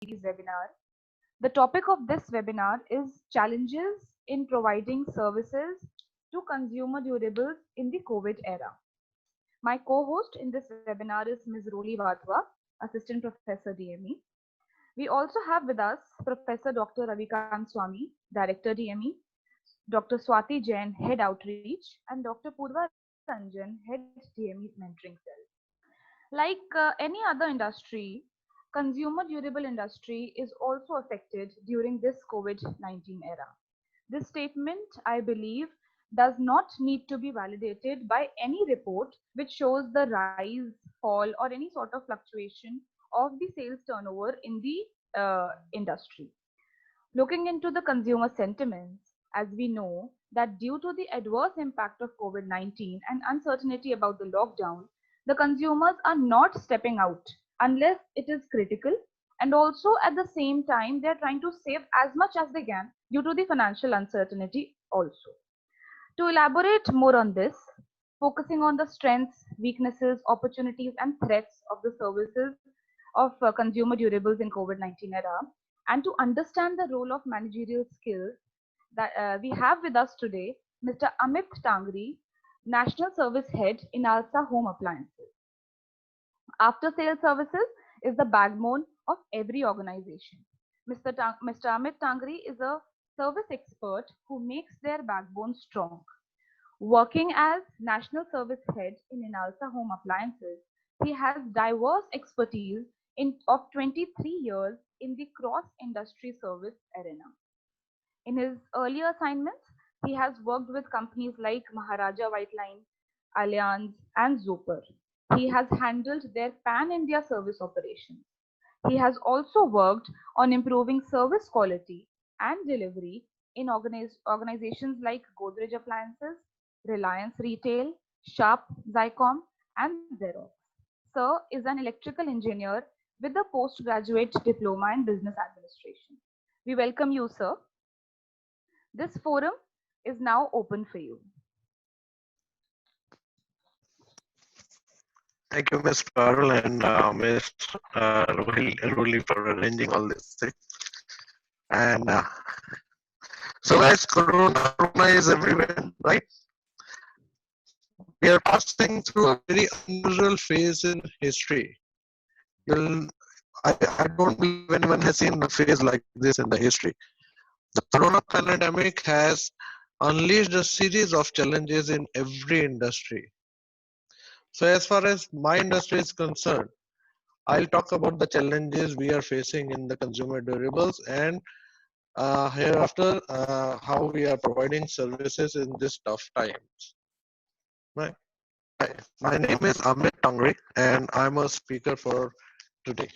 series webinar. The topic of this webinar is challenges in providing services to consumer durables in the COVID era. My co-host in this webinar is Ms. Roli Vatwa, Assistant Professor DME. We also have with us Professor Dr. Ravikant Swami, Director DME, Dr. Swati Jain, Head Outreach, and Dr. Purva Ranjan, Head DME Mentoring Cell. Like any other industry, consumer durable industry is also affected during this COVID-19 era. This statement, I believe, does not need to be validated by any report which shows the rise, fall, or any sort of fluctuation of the sales turnover in the industry. Looking into the consumer sentiments, as we know that due to the adverse impact of COVID 19 and uncertainty about the lockdown, the consumers are not stepping out unless it is critical. And also at the same time, they are trying to save as much as they can due to the financial uncertainty also. To elaborate more on this, focusing on the strengths, weaknesses, opportunities, and threats of the services of consumer durables in COVID-19 era, and to understand the role of managerial skills that we have with us today, Mr. Amit Tangri, National Service Head in ALSA Home Appliances. After sales services is the backbone of every organization. Mr. Amit Tangri is a service expert who makes their backbone strong. Working as National Service Head in Inalsa Home Appliances, he has diverse expertise of 23 years in the cross-industry service arena. In his earlier assignments, he has worked with companies like Maharaja Whiteline, Allianz, and Zoper. He has handled their pan-India service operations. He has also worked on improving service quality and delivery in organizations like Godrej Appliances, Reliance Retail, Sharp, Zycom, and Xerox. Sir is an electrical engineer with a postgraduate diploma in business administration. We welcome you, sir. This forum is now open for you. Thank you, Ms. Parul and Ms. Ruli for arranging all this thing. And so, guys, corona is everywhere, right? We are passing through a very unusual phase in history. I don't believe anyone has seen a phase like this in the history. The corona pandemic has unleashed a series of challenges in every industry. So, as far as my industry is concerned, I'll talk about the challenges we are facing in the consumer durables and hereafter how we are providing services in this tough times. Right. Hi, my name is Amit Tangri and I'm a speaker for today.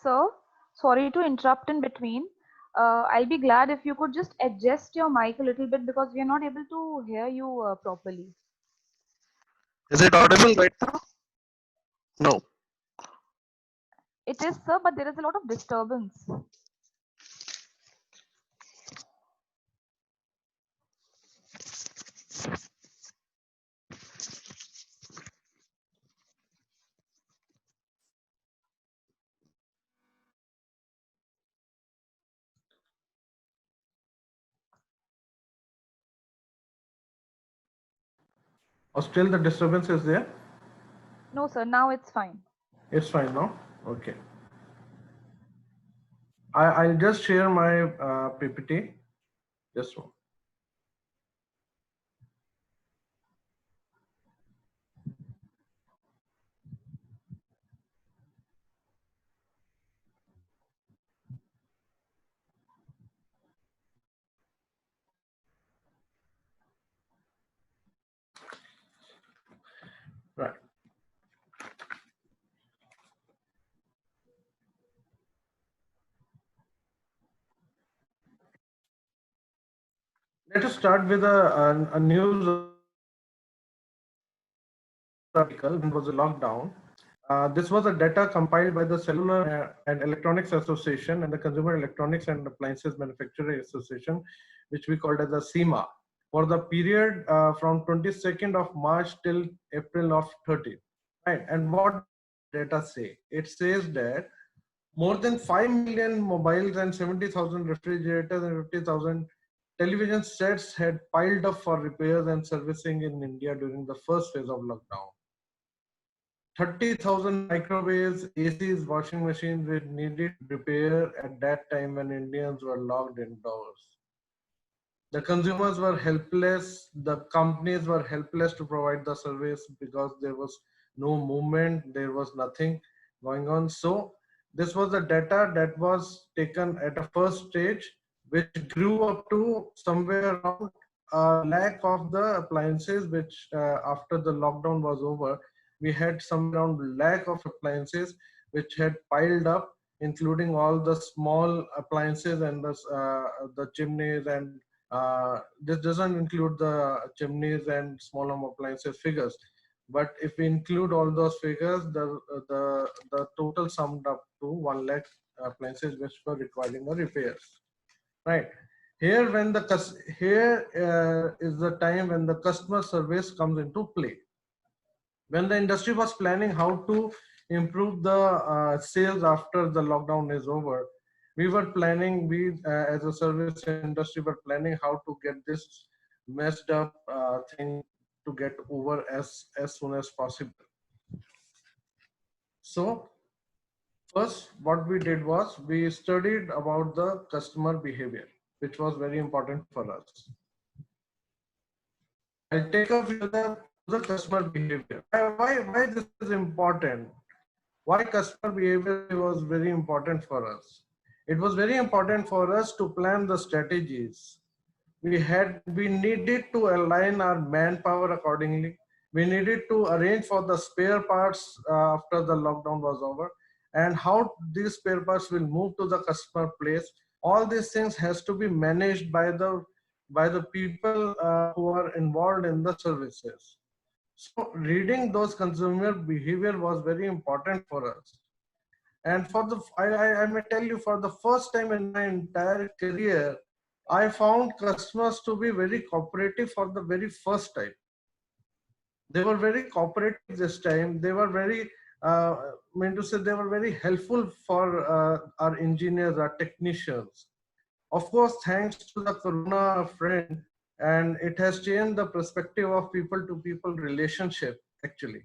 Sir, sorry to interrupt in between. I'll be glad if you could just adjust your mic a little bit because we are not able to hear you properly. Is it audible right now? No. It is, sir, but there is a lot of disturbance. Or still the disturbance is there? No, sir, now it's fine. It's fine now? Okay. I'll just share my PPT. Just one. Right. Let us start with a news article. When was a lockdown. This was a data compiled by the Cellular and Electronics Association and the Consumer Electronics and Appliances Manufacturing Association, which we called as the CIMA, for the period from 22nd of March till April of 30th. right? And what data say? It says that more than 5 million mobiles and 70,000 refrigerators and 50,000 television sets had piled up for repairs and servicing in India during the first phase of lockdown. 30,000 microwaves, ACs, washing machines were needed repair at that time when Indians were locked indoors. The consumers were helpless, the companies were helpless to provide the service because there was no movement, there was nothing going on. So this was the data that was taken at a first stage, which grew up to somewhere around a lack of the appliances, which after the lockdown was over, we had some around lack of appliances which had piled up, including all the small appliances and the chimneys and this doesn't include the chimneys and small home appliances figures. But if we include all those figures, the total summed up to 1 lakh appliances which were requiring a repairs. Right. Here, when the is the time when the customer service comes into play. When the industry was planning how to improve the sales after the lockdown is over, we were planning, as a service industry were planning how to get this messed up thing to get over as soon as possible. So first what we did was we studied about the customer behavior, which was very important for us. I'll take up with the customer behavior. Why this is important? Why customer behavior was very important for us? It was very important for us to plan the strategies. We needed to align our manpower accordingly. We needed to arrange for the spare parts after the lockdown was over, and how these spare parts will move to the customer place. All these things has to be managed by the people who are involved in the services. So reading those consumer behavior was very important for us. And for the, I may tell you, for the first time in my entire career, I found customers to be very cooperative for the very first time. They were very cooperative this time. They were very, they were very helpful for our engineers, our technicians. Of course, thanks to the Corona friend, and it has changed the perspective of people to people relationship actually.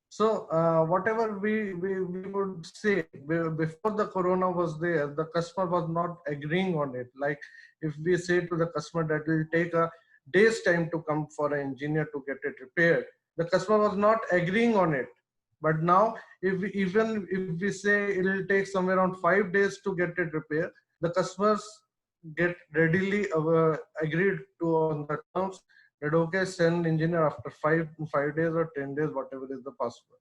So whatever we would say before the Corona was there, the customer was not agreeing on it. Like if we say to the customer that will take a day's time to come for an engineer to get it repaired, the customer was not agreeing on it. But now, even if we say it will take somewhere around 5 days to get it repaired, the customers get readily agreed to on the terms that okay, send engineer after 5 days or 10 days, whatever is the possible.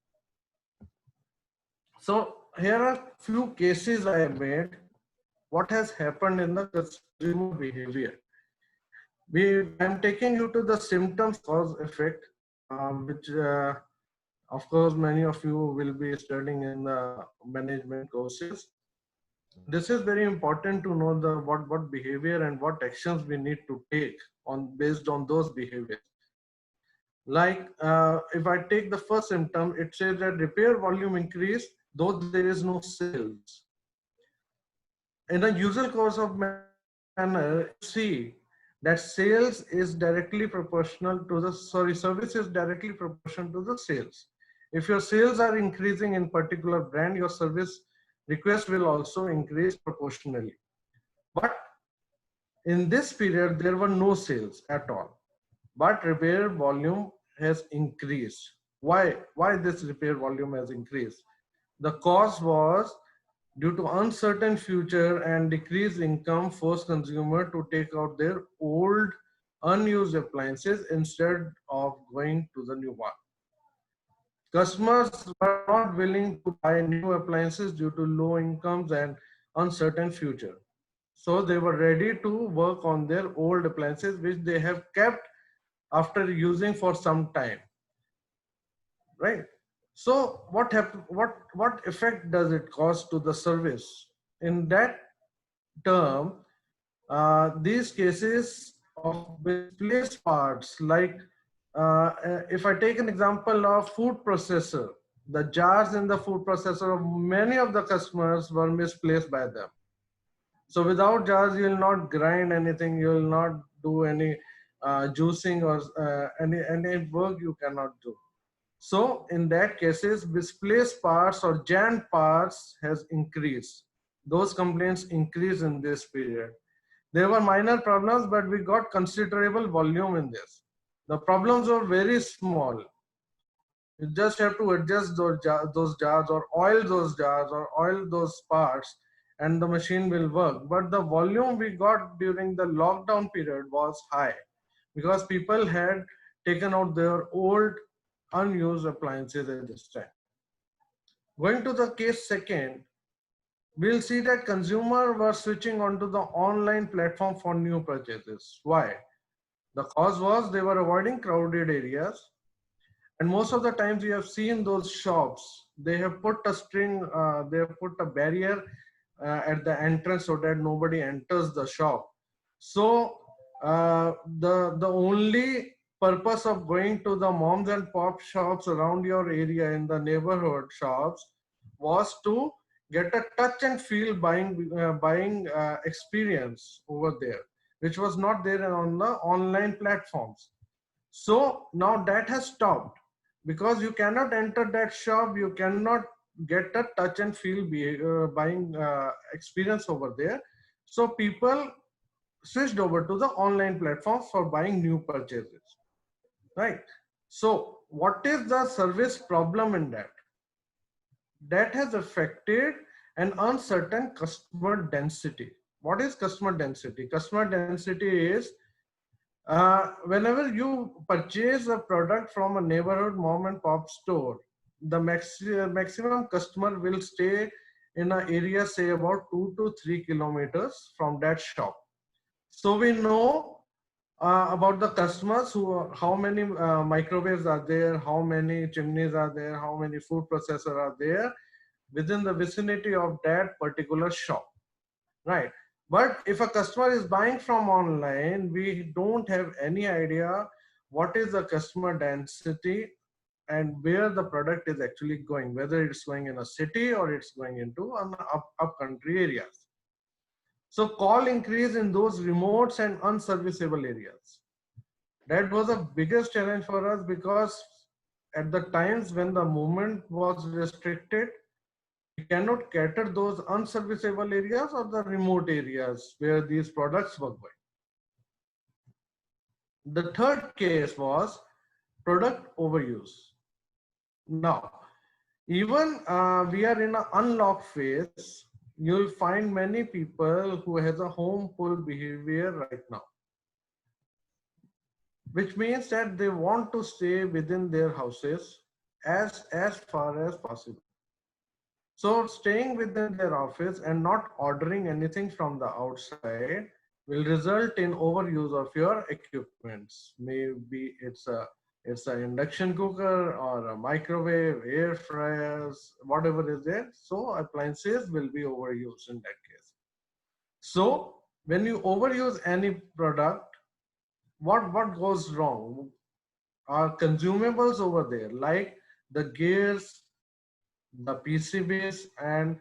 So here are few cases I have made. What has happened in the consumer behavior? I'm taking you to the symptoms cause effect, which of course many of you will be studying in the management courses. This is very important to know the what behavior and what actions we need to take on based on those behaviors. Like if I take the first symptom, it says that repair volume increased though there is no sales. In a usual course of manner, see that sales is directly proportional to the service is directly proportional to the sales. If your sales are increasing in particular brand, your service request will also increase proportionally. But in this period, there were no sales at all, but repair volume has increased. Why this repair volume has increased? The cause was due to uncertain future and decreased income forced consumer to take out their old unused appliances instead of going to the new one. Customers were not willing to buy new appliances due to low incomes and uncertain future. So they were ready to work on their old appliances, which they have kept after using for some time. Right? So what effect does it cause to the service? In that term, these cases of misplaced parts like If I take an example of food processor, the jars in the food processor, many of the customers were misplaced by them. So without jars, you will not grind anything, you will not do any juicing or any work you cannot do. So in that cases, misplaced parts or jammed parts has increased. Those complaints increased in this period. There were minor problems, but we got considerable volume in this. The problems were very small. You just have to adjust those jars or oil those parts and the machine will work. But the volume we got during the lockdown period was high because people had taken out their old unused appliances at this time. Going to the case second, we'll see that consumer were switching onto the online platform for new purchases. Why? The cause was they were avoiding crowded areas. And most of the times you have seen those shops, they have put a string, they have put a barrier at the entrance so that nobody enters the shop. So the only purpose of going to the moms and pop shops around your area in the neighborhood shops was to get a touch and feel buying experience over there, which was not there on the online platforms. So now that has stopped because you cannot enter that shop, you cannot get a touch and feel buying experience over there. So people switched over to the online platforms for buying new purchases, right? So what is the service problem in that? That has affected an uncertain customer density. What is customer density? Customer density is whenever you purchase a product from a neighborhood mom and pop store, the maximum customer will stay in an area, say about 2 to 3 kilometers from that shop. So we know about the customers how many microwaves are there, how many chimneys are there, how many food processors are there within the vicinity of that particular shop, right? But if a customer is buying from online, we don't have any idea what is the customer density and where the product is actually going, whether it's going in a city or it's going into an up country areas. So call increase in those remote and unserviceable areas. That was the biggest challenge for us because at the times when the movement was restricted, we cannot cater those unserviceable areas or the remote areas where these products were going. The third case was product overuse. Now, even we are in an unlock phase, you'll find many people who has a home pull behavior right now, which means that they want to stay within their houses as far as possible. So staying within their office and not ordering anything from the outside will result in overuse of your equipments. Maybe it's an induction cooker or a microwave, air fryers, whatever is there. So appliances will be overused in that case. So when you overuse any product, what goes wrong? Are consumables over there like the gears, the PCBs, and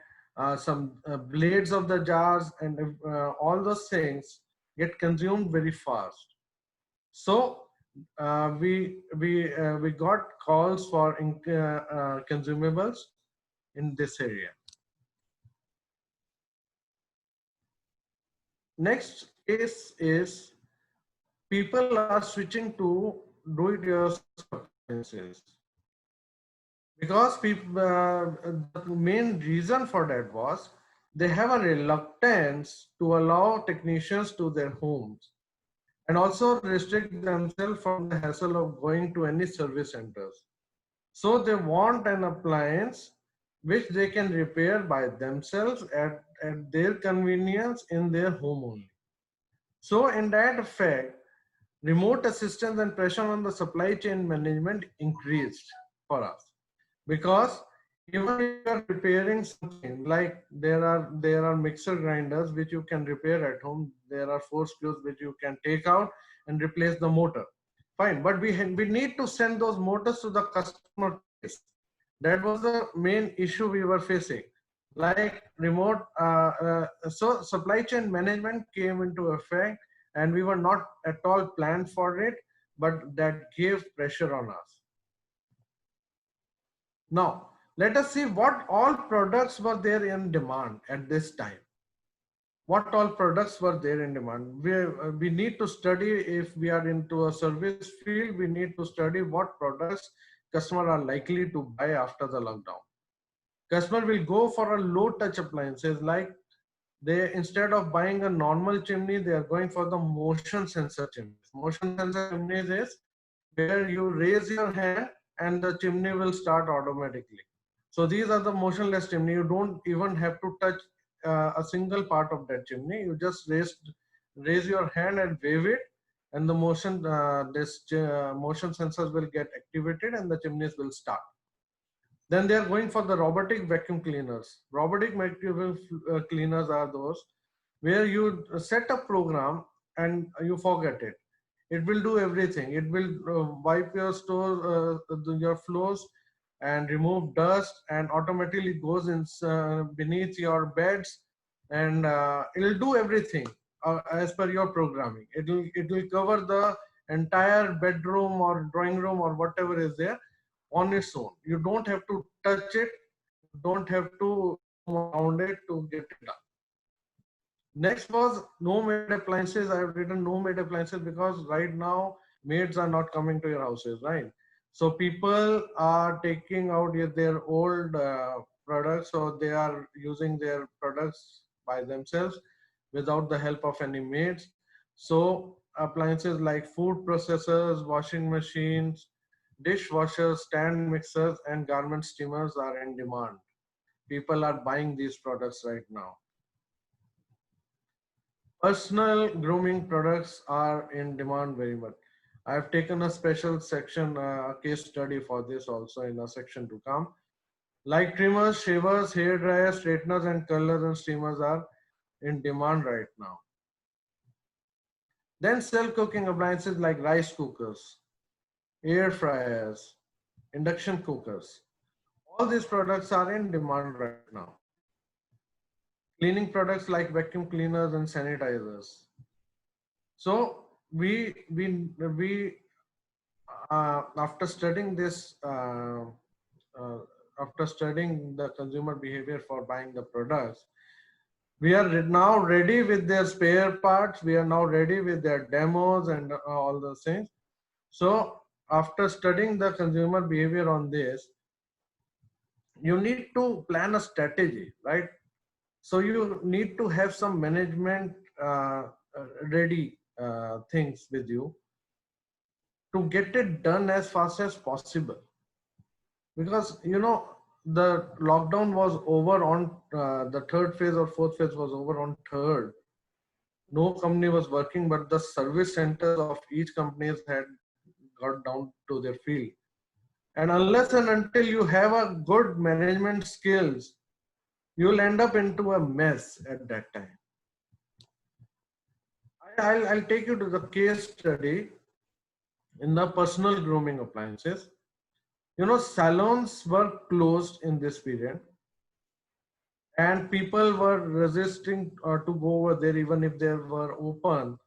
some blades of the jars, and all those things get consumed very fast. So we got calls for consumables in this area. Next case is people are switching to do-it-yourself appliances. Because people, the main reason for that was they have a reluctance to allow technicians to their homes and also restrict themselves from the hassle of going to any service centers. So they want an appliance which they can repair by themselves at their convenience in their home only. So in that effect, remote assistance and pressure on the supply chain management increased for us. Because even if you are repairing something, like there are mixer grinders which you can repair at home, there are 4 screws which you can take out and replace the motor. Fine, but we need to send those motors to the customer place. That was the main issue we were facing. Like remote, so supply chain management came into effect, and we were not at all planned for it, but that gave pressure on us. Now, let us see what all products were there in demand at this time. What all products were there in demand? We need to study, if we are into a service field, we need to study what products customers are likely to buy after the lockdown. Customer will go for a low touch appliances, like they, instead of buying a normal chimney, they are going for the motion sensor chimneys. Motion sensor chimneys is where you raise your hand and the chimney will start automatically. So these are the motionless chimney. You don't even have to touch a single part of that chimney. You just raise your hand and wave it, and the motion motion sensors will get activated and the chimneys will start. Then they are going for the robotic vacuum cleaners. Robotic vacuum cleaners are those where you set a program and you forget it. It will do everything. It will wipe your your floors and remove dust, and automatically goes in beneath your beds, and it'll do everything as per your programming. It will cover the entire bedroom or drawing room or whatever is there on its own. You don't have to touch it. You don't have to move around it to get it done. Next was no maid appliances. I have written no maid appliances because right now maids are not coming to your houses, right? So people are taking out their old products, so they are using their products by themselves without the help of any maids. So appliances like food processors, washing machines, dishwashers, stand mixers, and garment steamers are in demand. People are buying these products right now. Personal grooming products are in demand very much. I have taken a special section, a case study for this also in a section to come. Like trimmers, shavers, hair dryers, straighteners, and curlers and steamers are in demand right now. Then self-cooking appliances like rice cookers, air fryers, induction cookers. All these products are in demand right now. Cleaning products like vacuum cleaners and sanitizers. So we after studying this, uh, after studying the consumer behavior for buying the products, we are now ready with their spare parts. We are now ready with their demos and all those things. So after studying the consumer behavior on this, you need to plan a strategy, right? So you need to have some management ready things with you to get it done as fast as possible. Because the lockdown was over on the third phase, or fourth phase was over on third. No company was working, but the service centers of each companies had got down to their field. And unless and until you have a good management skills, you'll end up into a mess at that time. I'll take you to the case study in the personal grooming appliances. Salons were closed in this period, and people were resisting to go over there even if they were open,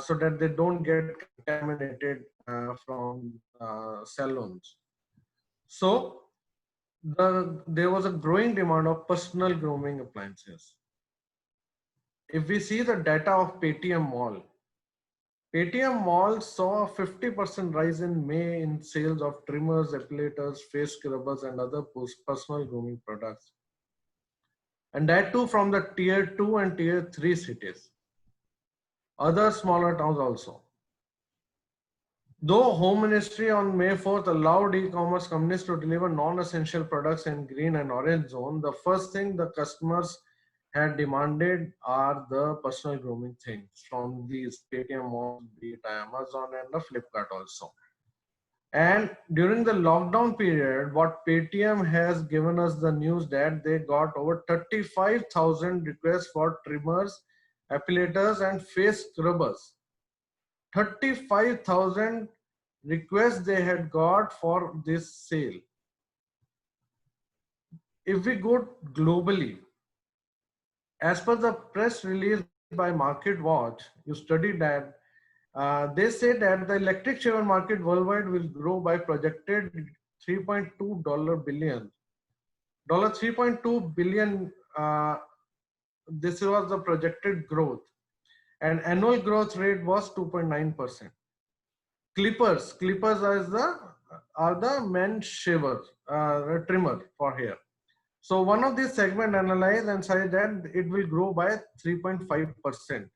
so that they don't get contaminated from salons. So there was a growing demand of personal grooming appliances. If we see the data of Paytm Mall saw a 50% rise in May in sales of trimmers, epilators, face scrubbers, and other personal grooming products. And that too from the tier 2 and tier 3 cities. Other smaller towns also. Though Home Ministry on May 4th allowed e-commerce companies to deliver non-essential products in green and orange zone, the first thing the customers had demanded are the personal grooming things from these Paytm malls, be it Amazon and the Flipkart also. And during the lockdown period, what Paytm has given us the news that they got over 35,000 requests for trimmers, epilators, and face scrubbers. 35,000 requests they had got for this sale. If we go globally, as per the press release by MarketWatch, you study that they say that the electric shaver market worldwide will grow by projected $3.2 billion. $3.2 billion, this was the projected growth, and annual growth rate was 2.9%. Clippers are the men's shaver, trimmer for hair. So one of these segment analyzed and said that it will grow by 3.5%.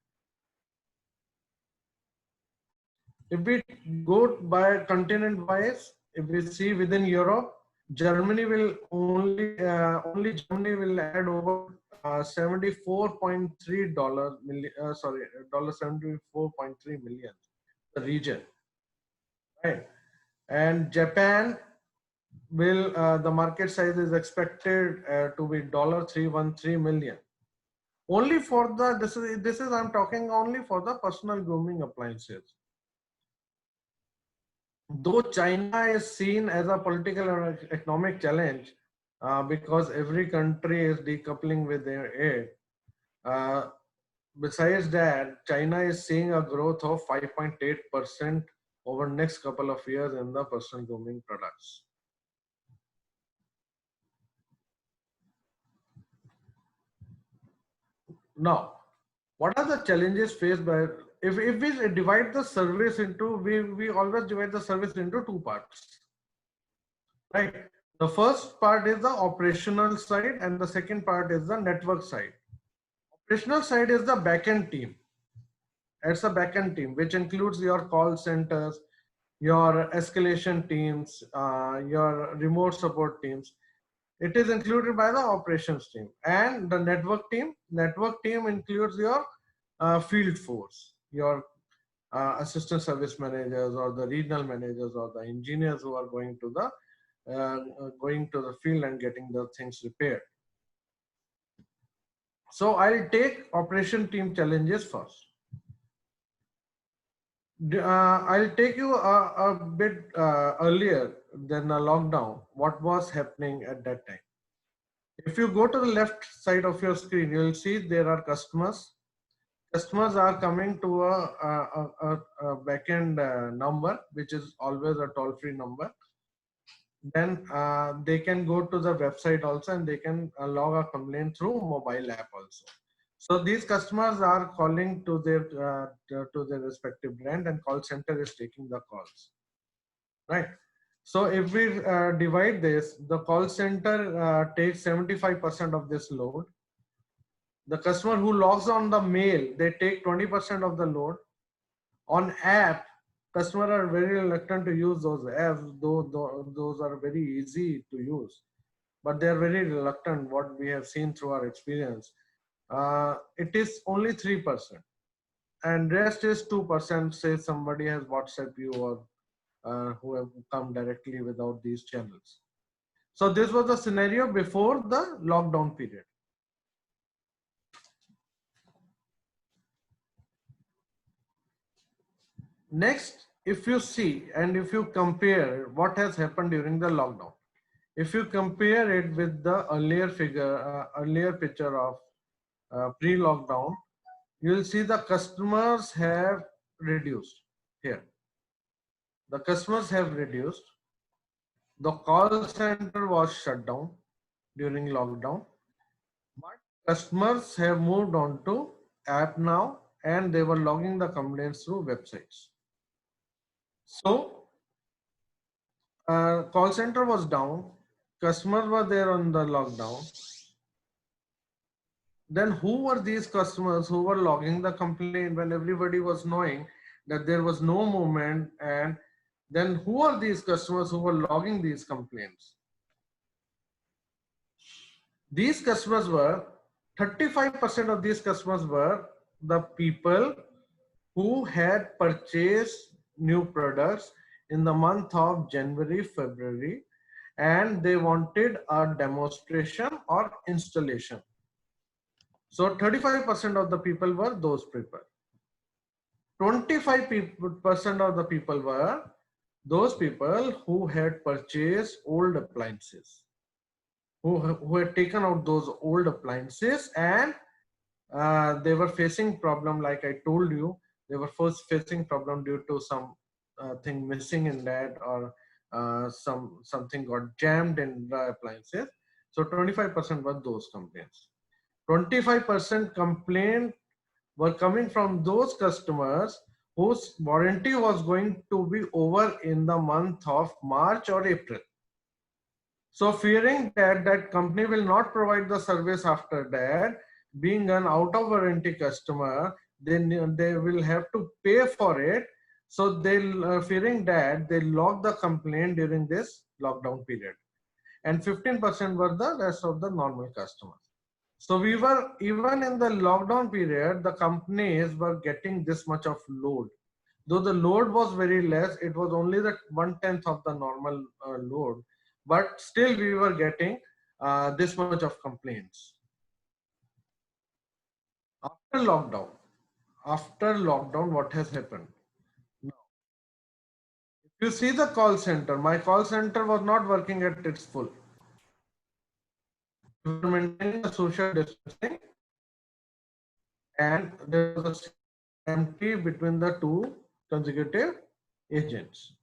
If we go by continent wise, if we see within Europe, Germany will only Germany will add over $74.3 million. $74.3 million. The region, right? And Japan will the market size is expected to be $313 million. Only for the this is I'm talking only for the personal grooming appliances. Though China is seen as a political and economic challenge because every country is decoupling with their aid, besides that, China is seeing a growth of 5.8% over next couple of years in the personal grooming products. Now, what are the challenges faced by, if we divide the service into, we always divide the service into two parts, right? The first part is the operational side and the second part is the network side. Operational side is the backend team. It's a backend team, which includes your call centers, your escalation teams, your remote support teams. It is included by the operations team. And the network team includes your field force, your assistant service managers or the regional managers or the engineers who are going to the field and getting the things repaired. So I'll take operation team challenges first. I'll take you a bit earlier than the lockdown, what was happening at that time. If you go to the left side of your screen, you'll see there are customers. Customers are coming to a backend number, which is always a toll-free number. Then they can go to the website also, and they can log a complaint through mobile app also. So these customers are calling to their respective brand, and call center is taking the calls, right? So if we divide this, the call center takes 75% of this load. The customer who logs on the mail, they take 20% of the load. On app, customers are very reluctant to use those apps, though those are very easy to use, but they are very reluctant, what we have seen through our experience. It is only 3%, and rest is 2%. Say somebody has WhatsApp you or who have come directly without these channels. So this was the scenario before the lockdown period. Next, if you see and if you compare what has happened during the lockdown, if you compare it with the earlier picture of pre-lockdown, you'll see the customers have reduced here. The customers have reduced. The call center was shut down during lockdown, but customers have moved on to app now, and they were logging the complaints through websites. So call center was down, customers were there on the lockdown. Then who were these customers who were logging the complaint when everybody was knowing that there was no movement? And then who are these customers who were logging these complaints? These customers were, 35% of these customers were the people who had purchased new products in the month of January, February, and they wanted a demonstration or installation. So 35% of the people were those people. 25% of the people were those people who had purchased old appliances, who had taken out those old appliances, and they were facing problem, like I told you, they were first facing problem due to some thing missing in that, or something got jammed in the appliances. So 25% were those complaints. 25% complaint were coming from those customers whose warranty was going to be over in the month of March or April. So fearing that that company will not provide the service after that, being an out of warranty customer, then they will have to pay for it. So they fearing that they log the complaint during this lockdown period, and 15% were the rest of the normal customers. So we were, even in the lockdown period, the companies were getting this much of load. Though the load was very less, it was only the 1/10 of the normal load, but still we were getting this much of complaints. After lockdown, what has happened? Now, if you see the call center, my call center was not working at its full. We were maintaining a social distancing, and there was a seat empty between the two consecutive agents.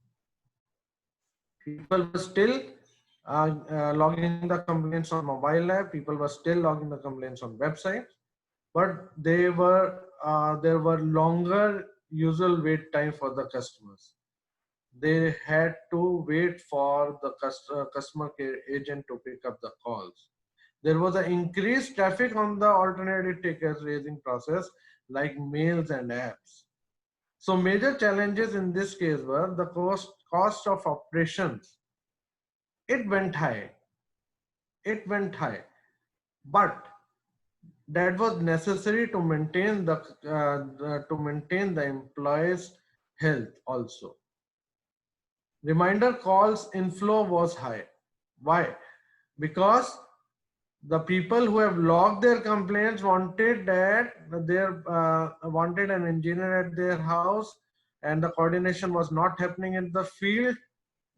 People were still logging the complaints on mobile app. People were still logging the complaints on website, but there were longer usual wait time for the customers. They had to wait for the customer care agent to pick up the calls. There was an increased traffic on the alternative tickets raising process, like mails and apps. So major challenges in this case were the cost of operations. It went high. But that was necessary to maintain the employees' health also. Reminder calls inflow was high. Why? Because the people who have logged their complaints wanted an engineer at their house, and the coordination was not happening in the field.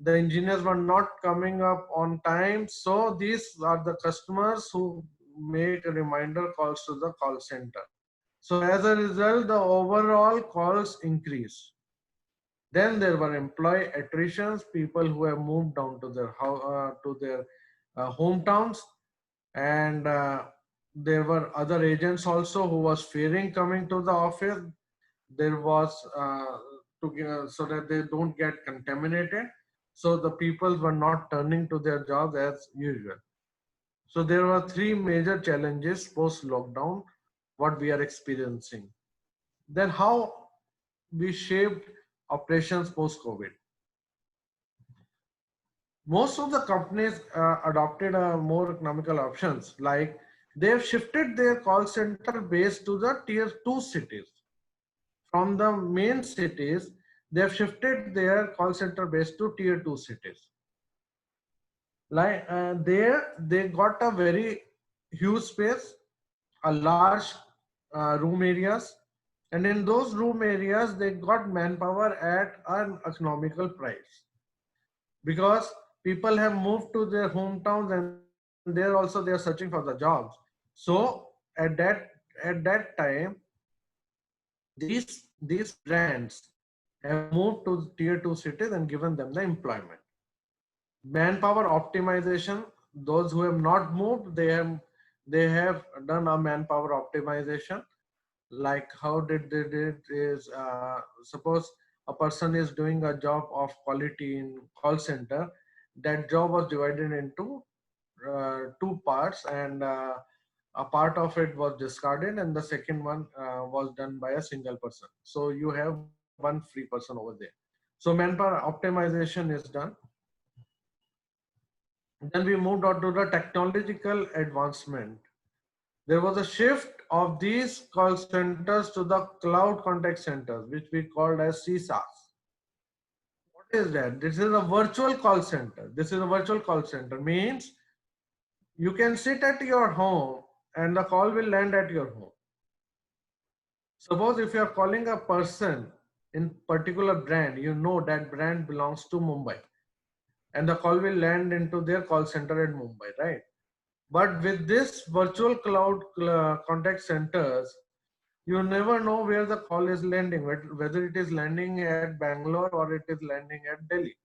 The engineers were not coming up on time. So these are the customers who make reminder calls to the call center. So as a result, the overall calls increase. Then there were employee attritions, people who have moved down to their hometowns, and there were other agents also who was fearing coming to the office. There was so that they don't get contaminated. So the people were not turning to their jobs as usual. So there were three major challenges post lockdown what we are experiencing. Then how we shaped operations post COVID. Most of the companies adopted more economical options, like they've shifted their call center base to the tier 2 cities. From the main cities, they've shifted their call center base to tier 2 cities. Like there, they got a very huge space, a large room areas, and in those room areas, they got manpower at an economical price, because people have moved to their hometowns, and there also they are searching for the jobs. So at that time, these brands have moved to tier 2 cities and given them the employment. Manpower optimization, those who have not moved, they have done a manpower optimization. Like how did they did is, suppose a person is doing a job of quality in call center, that job was divided into two parts, and a part of it was discarded, and the second one was done by a single person. So you have one free person over there. So manpower optimization is done. Then we moved on to the technological advancement. There was a shift of these call centers to the cloud contact centers, which we called as CSAS. What is that? This is a virtual call center. This is a virtual call center, means you can sit at your home and the call will land at your home. Suppose if you are calling a person in particular brand, you know that brand belongs to Mumbai, and the call will land into their call center in Mumbai, right? But with this virtual cloud contact centers, you never know where the call is landing, whether it is landing at Bangalore or it is landing at Delhi.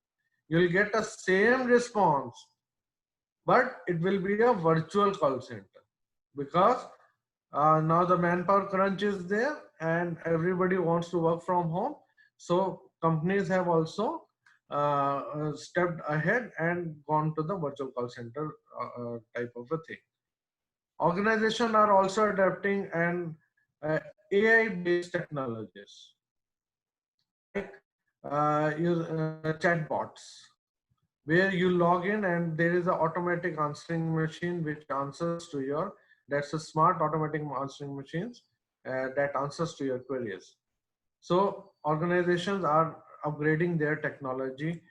You'll get the same response, but it will be a virtual call center, because now the manpower crunch is there and everybody wants to work from home. So companies have also stepped ahead and gone to the virtual call center type of a thing. Organizations are also adapting and AI-based technologies like chatbots, where you log in and there is an automatic answering machine which answers to your, that's a smart automatic answering machines that answers to your queries. So organizations are upgrading their technology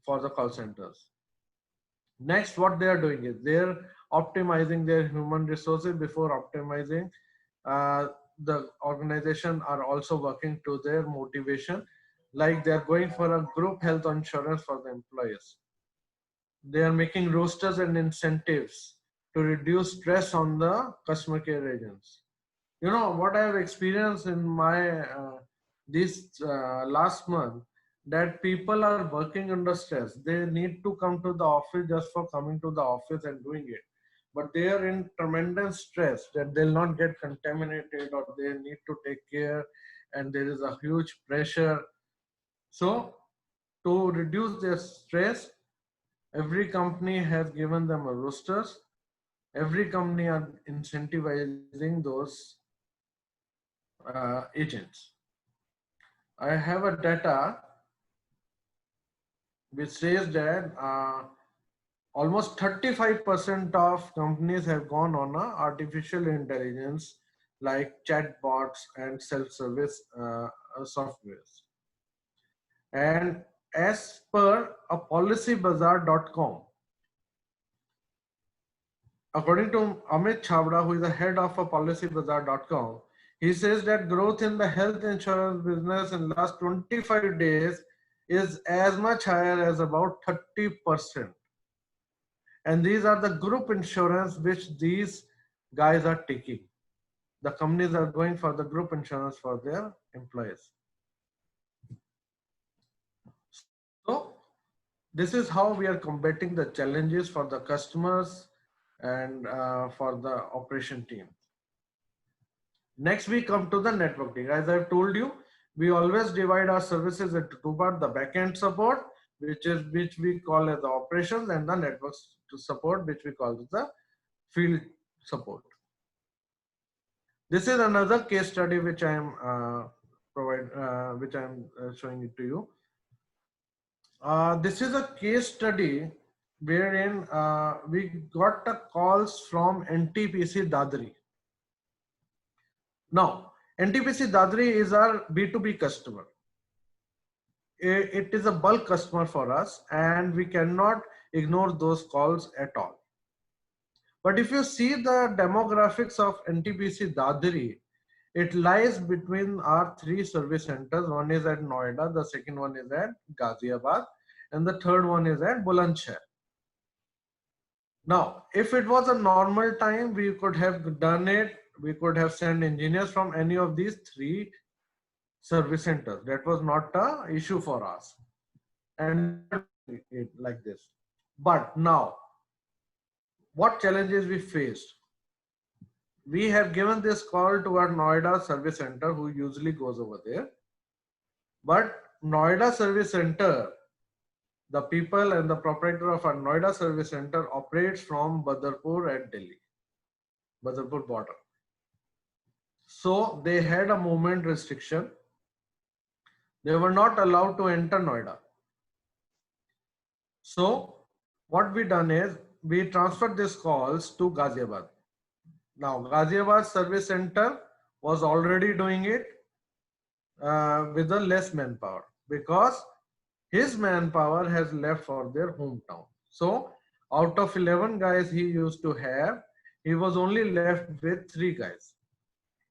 for the call centers. Next, what they are doing is they're optimizing their human resources before optimizing. The organization are also working to their motivation, like they're going for a group health insurance for the employees. They are making rosters and incentives to reduce stress on the customer care agents. You know what I have experienced in my this last month, that people are working under stress. They need to come to the office just for coming to the office and doing it, but they are in tremendous stress that they'll not get contaminated or they need to take care, and there is a huge pressure. So to reduce their stress, every company has given them a rosters. Every company are incentivizing those agents. I have a data which says that almost 35% of companies have gone on a artificial intelligence like chatbots and self-service softwares. And as per a policybazaar.com, according to Amit Chavda, who is the head of a policybazaar.com, he says that growth in the health insurance business in the last 25 days is as much higher as about 30%. And these are the group insurance which these guys are taking. The companies are going for the group insurance for their employees. So this is how we are combating the challenges for the customers and for the operation team. Next, we come to the networking. As I've told you, we always divide our services into two parts: the backend support, which we call as the operations, and the networks to support, which we call as the field support. This is another case study which I am showing it to you. This is a case study wherein we got the calls from NTPC Dadri. Now, NTPC Dadri is our B2B customer. It is a bulk customer for us, and we cannot ignore those calls at all. But if you see the demographics of NTPC Dadri, it lies between our three service centers. One is at Noida, the second one is at Ghaziabad, and the third one is at Bulandshahr. Now, if it was a normal time, we could have done it. We could have sent engineers from any of these three service centers. That was not an issue for us, and it like this. But now, what challenges we faced? We have given this call to our Noida service center, who usually goes over there. But Noida service center, the people and the proprietor of our Noida service center operates from Badarpur at Delhi, Badarpur border. So they had a movement restriction. They were not allowed to enter Noida. So what we done is we transferred these calls to Ghaziabad. Now Ghaziabad service center was already doing it with a less manpower, because his manpower has left for their hometown. So out of 11 guys he used to have, he was only left with 3 guys.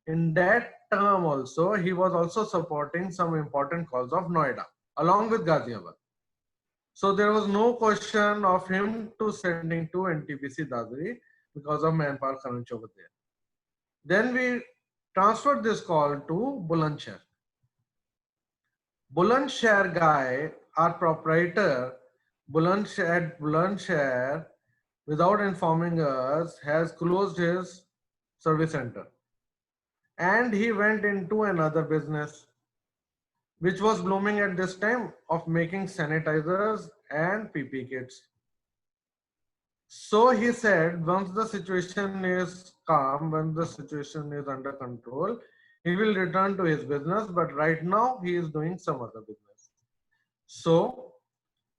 In that term also, he was also supporting some important cause of Noida along with Ghaziabad. So there was no question of him to sending to NTPC Dadri because of manpower crunch over there. Then we transferred this call to Bulandshahr. Bulandshahr guy, our proprietor, Bulandshahr, without informing us, has closed his service center. And he went into another business, which was blooming at this time of making sanitizers and PP kits. So he said, once the situation is calm, when the situation is under control, he will return to his business. But right now, he is doing some other business. So,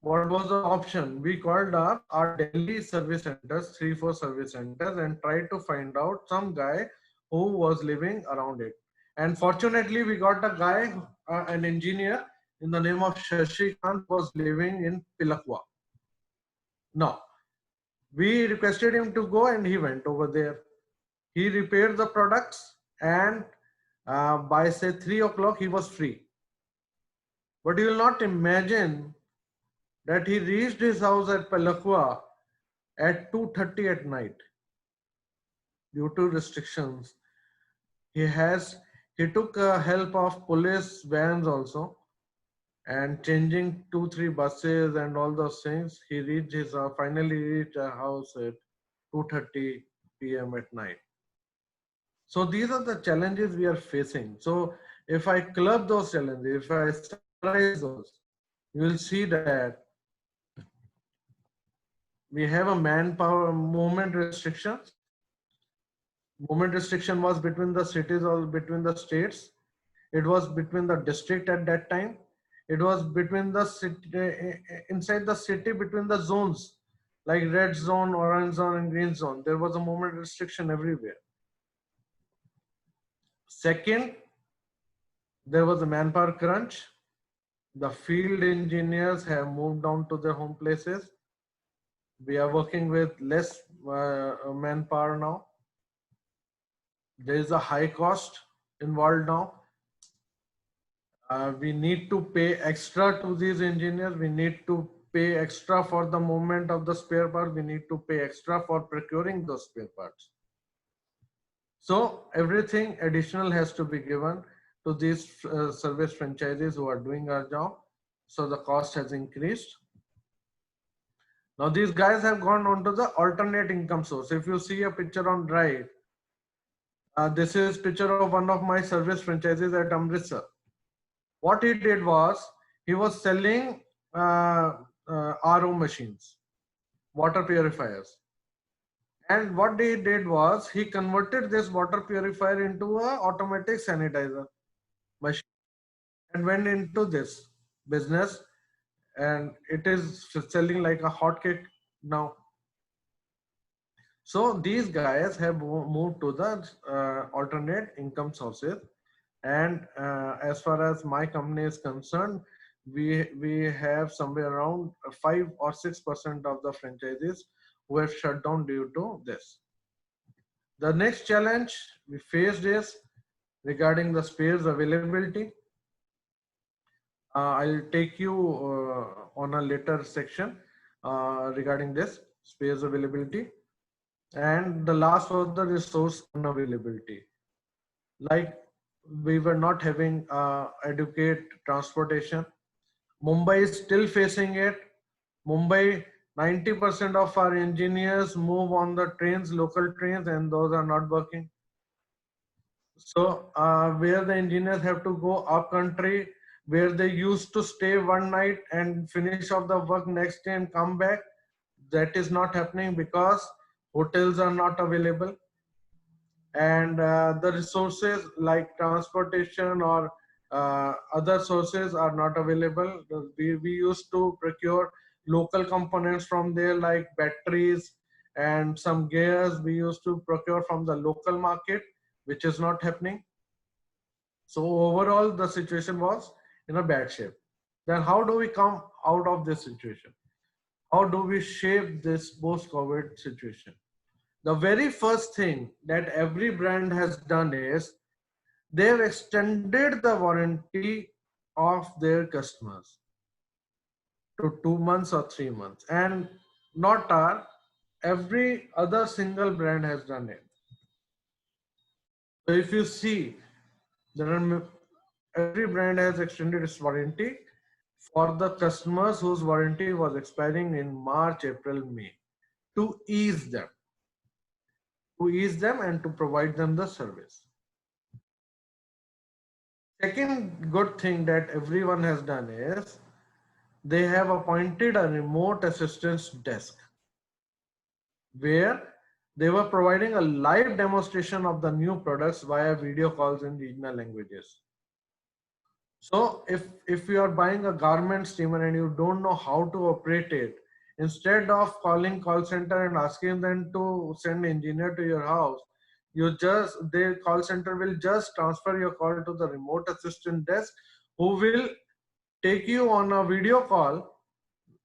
what was the option? We called up our Delhi service centers, 3-4 service centers, and tried to find out some guy who was living around it. And fortunately, we got a guy, an engineer in the name of Shashikant, was living in Pilakwa. Now, we requested him to go and he went over there. He repaired the products and by say 3 o'clock he was free. But you will not imagine that he reached his house at Palakwa at 2:30 at night due to restrictions. He took help of police vans also and changing 2-3 buses and all those things. He reached his finally reached a house at 2:30 p.m. at night. So these are the challenges we are facing. So if I club those challenges, if I summarize those, you will see that we have a manpower movement restrictions. Movement restriction was between the cities or between the states. It was between the district at that time. It was between the city, inside the city, between the zones, like red zone, orange zone, and green zone. There was a movement restriction everywhere. Second, there was a manpower crunch. The field engineers have moved down to their home places. We are working with less manpower now. There is a high cost involved now. We need to pay extra to these engineers. We need to pay extra for the movement of the spare parts. We need to pay extra for procuring those spare parts. So everything additional has to be given to these service franchises who are doing our job. So the cost has increased. Now these guys have gone on to the alternate income source. If you see a picture on right, this is picture of one of my service franchises at Amritsar. What he did was, he was selling RO machines, water purifiers. And what he did was, he converted this water purifier into an automatic sanitizer machine and went into this business, and it is selling like a hotcake now. So these guys have moved to the alternate income sources. And as far as my company is concerned, we have somewhere around 5 or 6% of the franchises who have shut down due to this. The next challenge we faced is regarding the spares availability. I'll take you on a later section regarding this spares availability. And the last was the resource unavailability. Like, we were not having adequate transportation. Mumbai is still facing it. Mumbai, 90% of our engineers move on the trains, local trains, and those are not working. So where the engineers have to go up country, where they used to stay one night and finish off the work next day and come back, that is not happening because hotels are not available. And the resources like transportation or other sources are not available. We used to procure local components from there, like batteries and some gears we used to procure from the local market, which is not happening. So overall, the situation was in a bad shape. Then how do we come out of this situation? How do we shape this post-COVID situation? The very first thing that every brand has done is they have extended the warranty of their customers to 2 months or 3 months, and not our, every other single brand has done it. So if you see, there are every brand has extended its warranty for the customers whose warranty was expiring in March, April, May, to ease them, and to provide them the service. Second good thing that everyone has done is they have appointed a remote assistance desk where they were providing a live demonstration of the new products via video calls in regional languages. So if you are buying a garment steamer and you don't know how to operate it, instead of calling call center and asking them to send engineer to your house, their call center will just transfer your call to the remote assistant desk, who will take you on a video call.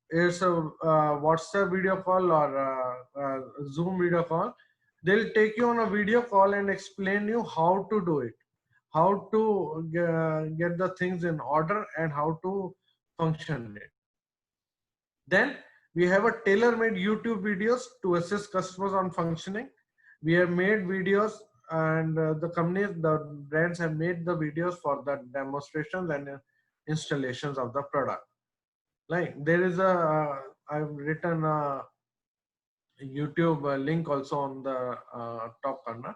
It's a WhatsApp video call or Zoom video call. They'll take you on a video call and explain you how to do it, how to get the things in order, and how to function it. Then we have a tailor-made YouTube videos to assist customers on functioning. We have made videos, and the brands have made the videos for the demonstrations and installations of the product. Like there is I've written a YouTube link also on the top corner,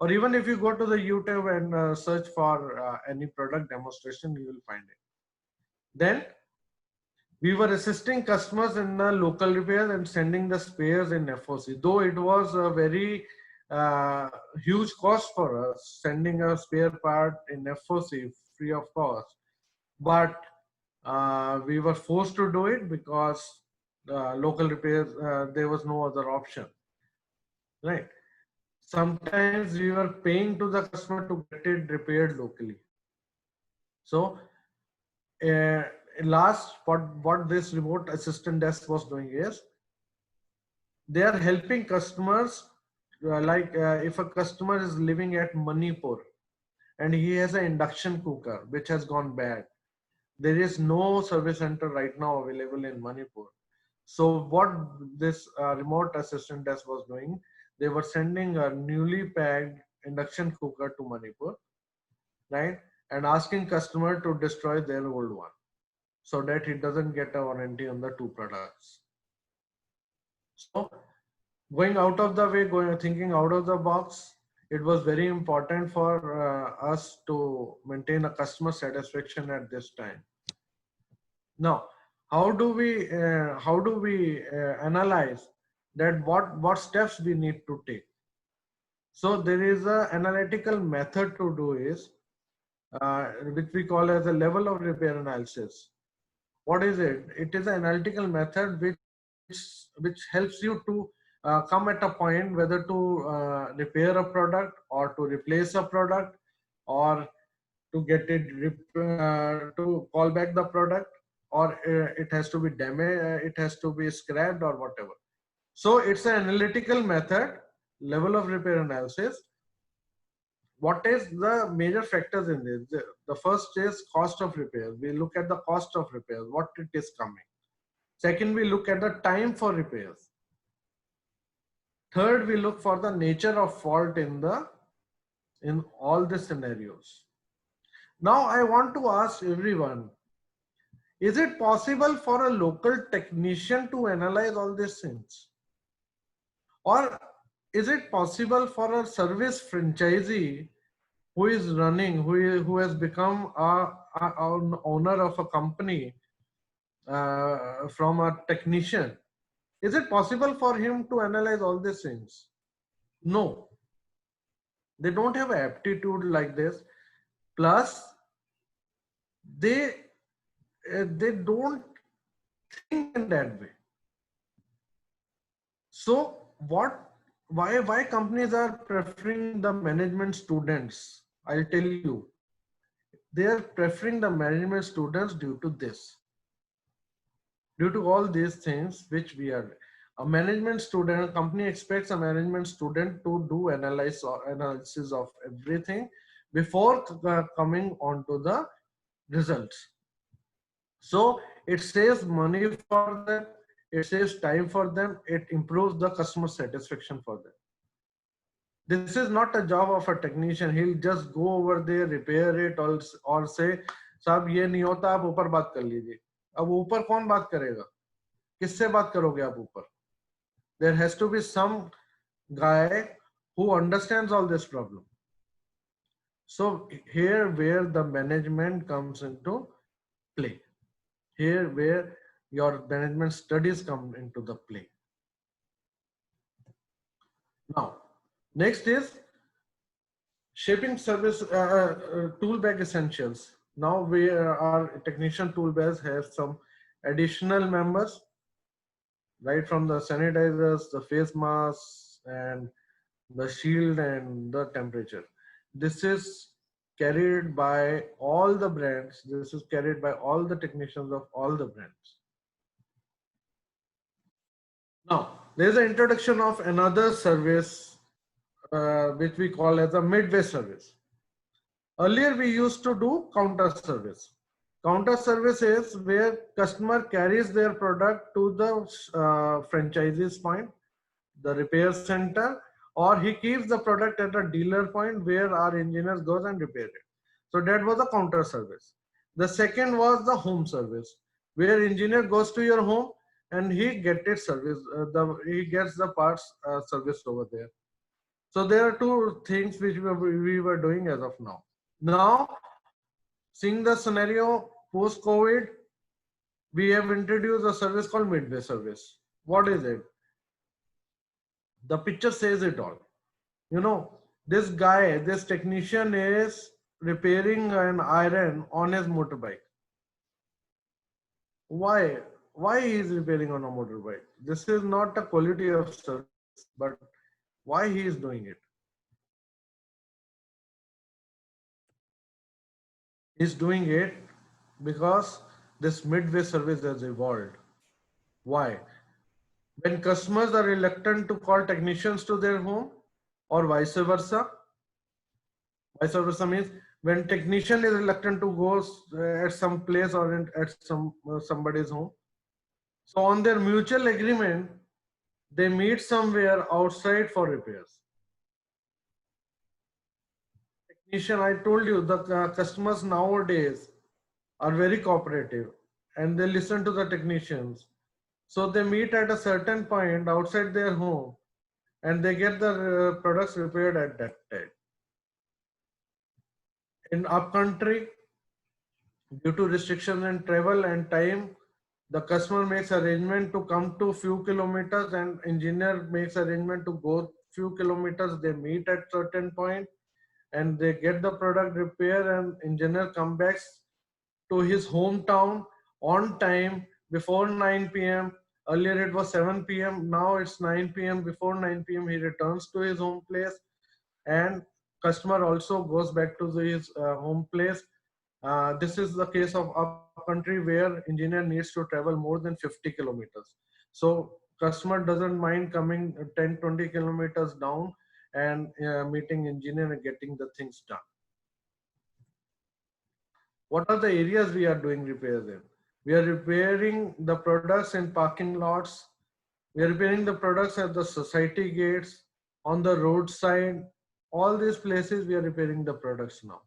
or even if you go to the YouTube and search for any product demonstration, you will find it. Then we were assisting customers in the local repairs and sending the spares in FOC, though it was a very huge cost for us sending a spare part in FOC free of cost, but we were forced to do it because local repairs, there was no other option, right? Sometimes we were paying to the customer to get it repaired locally. So last, what this remote assistant desk was doing is they are helping customers, if a customer is living at Manipur and he has an induction cooker which has gone bad, there is no service center right now available in Manipur. So what this remote assistant desk was doing, they were sending a newly packed induction cooker to Manipur, right? And asking customer to destroy their old one so that it doesn't get a warranty on the two products. So going out of the way, thinking out of the box, it was very important for us to maintain a customer satisfaction at this time. Now, how do we analyze that what steps we need to take? So there is an analytical method to do is which we call as a level of repair analysis. What is it? It is an analytical method which helps you to come at a point whether to repair a product or to replace a product, or to get it to call back the product, or it has to be damaged, it has to be scrapped or whatever. So it's an analytical method, level of repair analysis. What is the major factors in this? The first is cost of repair. We look at the cost of repair, what it is coming. Second, we look at the time for repairs. Third, we look for the nature of fault in all the scenarios. Now I want to ask everyone, is it possible for a local technician to analyze all these things? Or is it possible for a service franchisee who is running, who has become an owner of a company from a technician, is it possible for him to analyze all these things? No. They don't have aptitude like this. Plus, they don't think in that way. So why companies are preferring the management students? I'll tell you, they are preferring the management students due to this, due to all these things which we are. A management student, a company expects a management student to do analysis of everything before coming on to the results. So it saves money for them, it saves time for them, it improves the customer satisfaction for them. This is not a job of a technician. He'll just go over there, repair it, or say, साहब ये नहीं होता, आप ऊपर बात कर लीजिए. अब ऊपर कौन बात करेगा? किससे बात करोगे आप ऊपर? There has to be some guy who understands all this problem. So here where the management comes into play. Here where your management studies come into the play. Now, next is shaping service tool bag essentials. Now our technician tool bags have some additional members, right from the sanitizers, the face masks, and the shield and the temperature. This is carried by all the brands. This is carried by all the technicians of all the brands. Now, there is an introduction of another service which we call as a midway service. Earlier, we used to do counter service. Counter service is where customer carries their product to the franchisee's point, the repair center, or he keeps the product at a dealer point where our engineers goes and repair it. So that was a counter service. The second was the home service, where engineer goes to your home and he gets it service. He gets the parts serviced over there. So there are two things which we were doing as of now. Now, seeing the scenario post-COVID, we have introduced a service called midway service. What is it? The picture says it all. You know, this guy, this technician is repairing an iron on his motorbike. Why? Why he is repairing on a motorbike? This is not a quality of service, but why he is doing it? He's doing it because this midway service has evolved. Why? When customers are reluctant to call technicians to their home, or vice versa means when technician is reluctant to go at some place or at somebody's home. So on their mutual agreement, they meet somewhere outside for repairs. Technician, I told you, the customers nowadays are very cooperative and they listen to the technicians. So they meet at a certain point outside their home and they get the products repaired at that time. In upcountry, due to restrictions in travel and time, the customer makes arrangement to come to few kilometers and engineer makes arrangement to go few kilometers. They meet at certain point and they get the product repaired and engineer comes back to his hometown on time before 9 p.m. Earlier it was 7 p.m. Now it's 9 p.m. Before 9 p.m. he returns to his home place and customer also goes back to his home place. This is the case of upcountry where engineer needs to travel more than 50 kilometers. So customer doesn't mind coming 10-20 kilometers down and meeting engineer and getting the things done. What are the areas we are doing repairs in? We are repairing the products in parking lots. We are repairing the products at the society gates, on the roadside. All these places we are repairing the products now.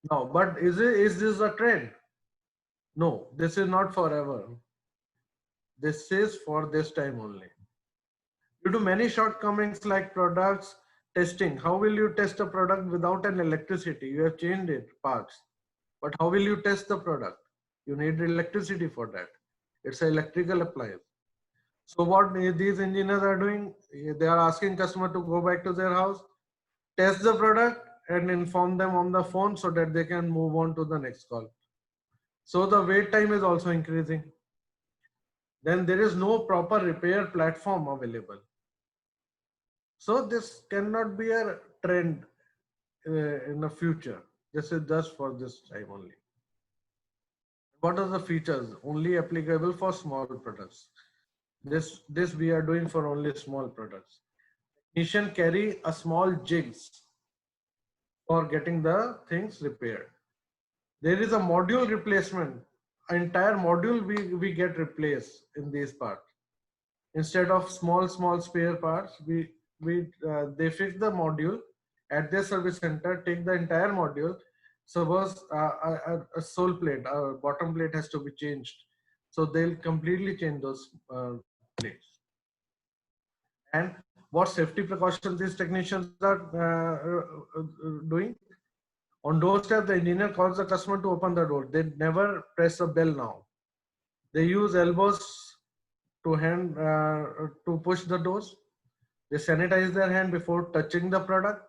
Now, but is this a trend? No, this is not forever. This is for this time only. Due to many shortcomings like products testing, how will you test a product without an electricity? You have changed it parts, but how will you test the product? You need electricity for that. It's an electrical appliance. So what these engineers are doing, they are asking customer to go back to their house, test the product and inform them on the phone so that they can move on to the next call. So the wait time is also increasing. Then there is no proper repair platform available. So this cannot be a trend in the future. This is just for this time only. What are the features? Only applicable for small products. This we are doing for only small products. Technician carry a small jigs for getting the things repaired. There is a module replacement. Entire module we get replaced in these parts. Instead of small spare parts, they fix the module at their service center, take the entire module. Suppose a sole plate, a bottom plate has to be changed, so they'll completely change those plates. And what safety precautions these technicians are doing? On doorstep, the engineer calls the customer to open the door. They never press a bell now. They use elbows to push the doors. They sanitize their hand before touching the product.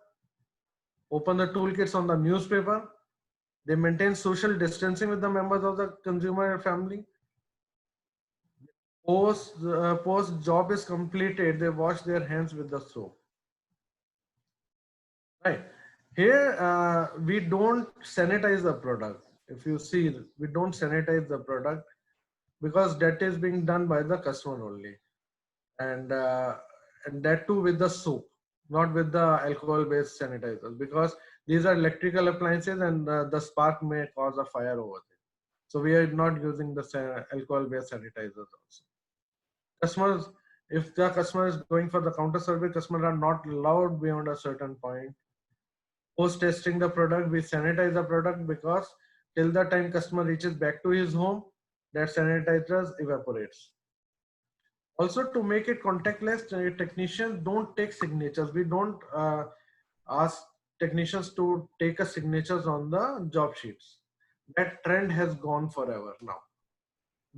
Open the toolkits on the newspaper. They maintain social distancing with the members of the consumer family. Post job is completed, they wash their hands with the soap. Right. Here, we don't sanitize the product. If you see, we don't sanitize the product because that is being done by the customer only. And that too with the soap, not with the alcohol-based sanitizers, because these are electrical appliances and the spark may cause a fire over there. So we are not using the alcohol-based sanitizers also. Customers, if the customer is going for the counter survey, customers are not allowed beyond a certain point. Post testing the product, we sanitize the product because till the time customer reaches back to his home, that sanitizer evaporates. Also, to make it contactless, technicians don't take signatures. We don't ask technicians to take a signatures on the job sheets. That trend has gone forever now.